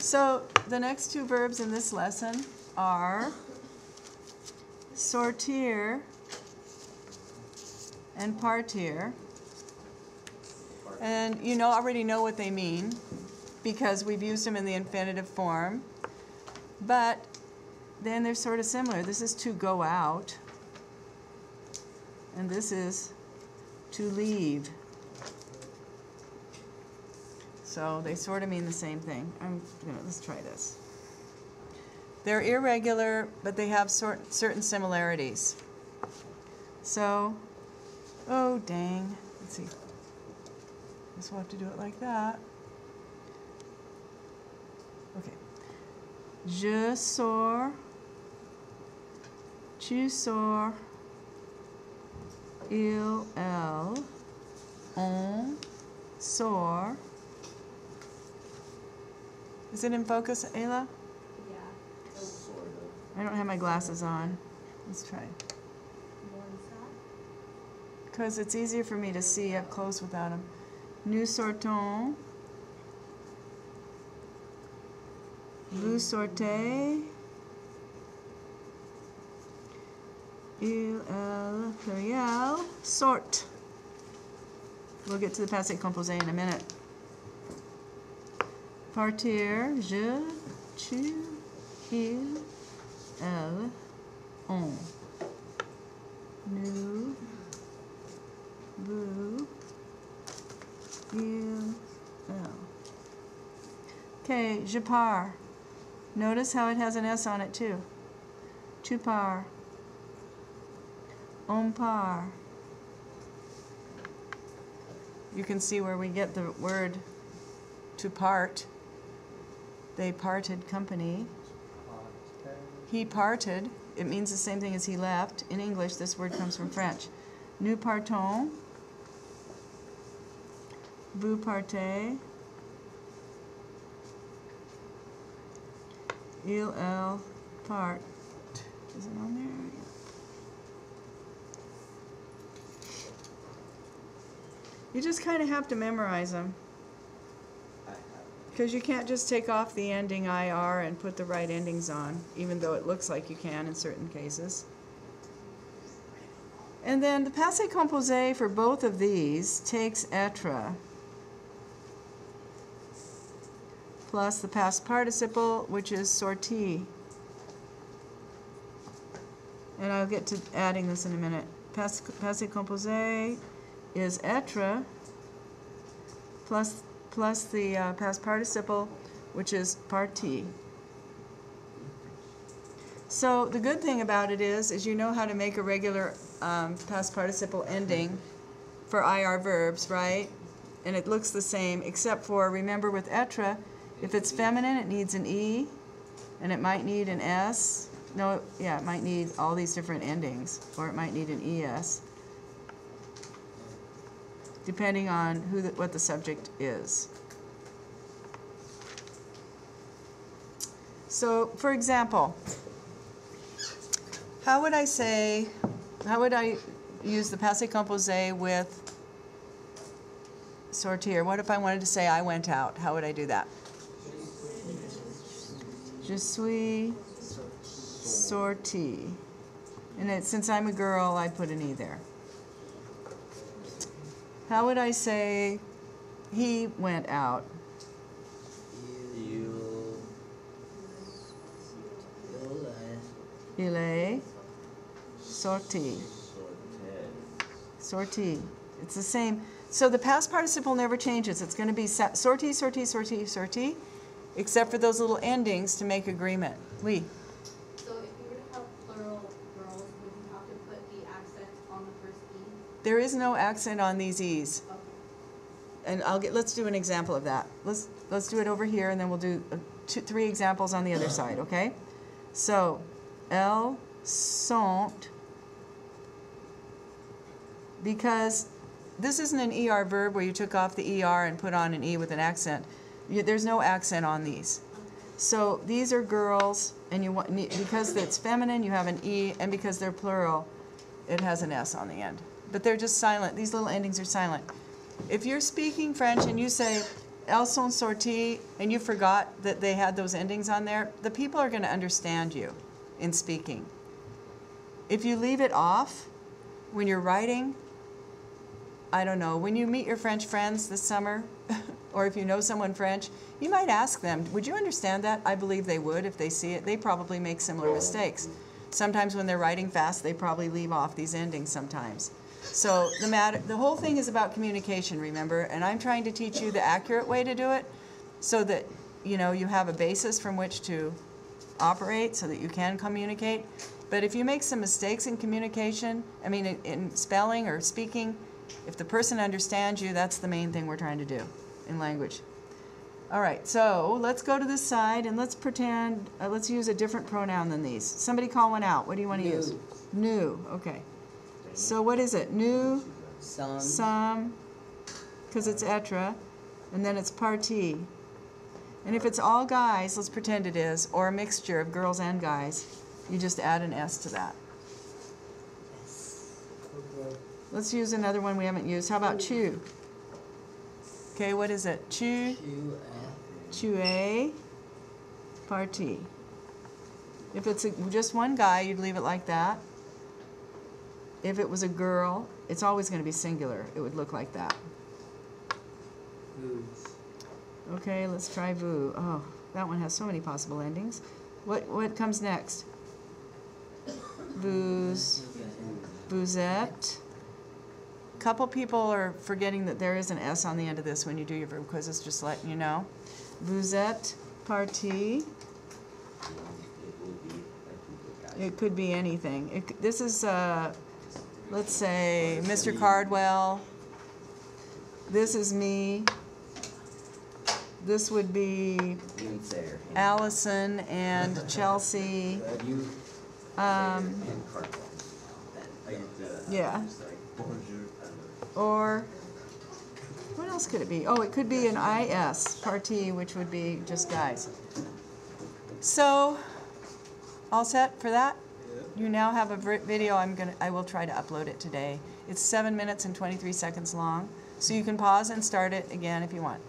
So the next two verbs in this lesson are sortir and partir. And you already know what they mean because we've used them in the infinitive form. But then they're sort of similar. This is to go out, and this is to leave. So they sort of mean the same thing. Let's try this. They're irregular, but they have certain similarities. So, oh dang, let's see. Guess we'll have to do it like that. Okay. Je sors, tu sors, il, elle, on sort. Is it in focus, Ayla? Yeah. Sort of. I don't have my glasses on. Let's try. Because it's easier for me to see up close without them. Nous sortons. Vous sortez. Il, elle, pluriel, sort. We'll get to the passé composé in a minute. Partir, je, tu, il, elle, on. Nous, vous, il, elle. Okay, je pars. Notice how it has an S on it too. Tu pars. On part. You can see where we get the word to part. They parted company. He parted. It means the same thing as he left. In English, this word comes from French. Nous partons. Vous partez. Il, elle, part. Is it on there? You just kind of have to memorize them. Because you can't just take off the ending IR and put the right endings on, even though it looks like you can in certain cases. And then the passé composé for both of these takes être plus the past participle, which is sorti. And I'll get to adding this in a minute. Passé composé is être plus the past participle, which is parti. So the good thing about it is you know how to make a regular past participle ending for IR verbs, right? And it looks the same, except for, remember with être, if it's feminine, it needs an E, and it might need an S. No, yeah, it might need all these different endings, or it might need an ES, depending on what the subject is. So, for example, how would I use the passé composé with sortir? What if I wanted to say I went out? How would I do that? Je suis sorti. And since I'm a girl, I put an E there. How would I say he went out? Il est sorti. Sorti. It's the same. So the past participle never changes. It's going to be sorti, sorti, sorti, sorti, except for those little endings to make agreement. Oui. So if you were to have plural girls, would you have to put the accent on the first E? There is no accent on these E's. Okay. And let's do an example of that. Let's do it over here, and then we'll do 3 examples on the other side, okay? So, elles sont, because this isn't an ER verb where you took off the ER and put on an E with an accent. There's no accent on these. So these are girls, and because it's feminine, you have an E, and because they're plural, it has an S on the end. But they're just silent. These little endings are silent. If you're speaking French and you say, elles sont sortis, and you forgot that they had those endings on there, the people are going to understand you in speaking. If you leave it off when you're writing, I don't know, when you meet your French friends this summer, or if you know someone French, you might ask them, would you understand that? I believe they would if they see it. They probably make similar mistakes. Sometimes when they're writing fast, they probably leave off these endings sometimes. So the whole thing is about communication, remember, and I'm trying to teach you the accurate way to do it so that, you know, you have a basis from which to operate so that you can communicate. But if you make some mistakes in communication, I mean in spelling or speaking, if the person understands you, that's the main thing we're trying to do in language. All right, so let's go to this side and let's pretend, let's use a different pronoun than these. Somebody call one out. What do you want to use? Nous, okay. So what is it? Nous, some, because it's être, and then it's parti. And if it's all guys, let's pretend it is, or a mixture of girls and guys, you just add an S to that. Let's use another one we haven't used. How about tu? Okay, what is it? Tu es parti. If it's just one guy, you'd leave it like that. If it was a girl, it's always going to be singular. It would look like that. Okay, let's try vous. Oh, that one has so many possible endings. What comes next? Vous êtes. Couple people are forgetting that there is an S on the end of this when you do your verb quizzes, just letting you know. Vous êtes parti. It could be anything. This is, let's say, Mr. Cardwell. This is me. This would be Allison and Chelsea. Yeah. Or, what else could it be? Oh, it could be an IS, parti, which would be just guys. So, all set for that? You now have a video. I will try to upload it today. It's 7 minutes and 23 seconds long, so you can pause and start it again if you want.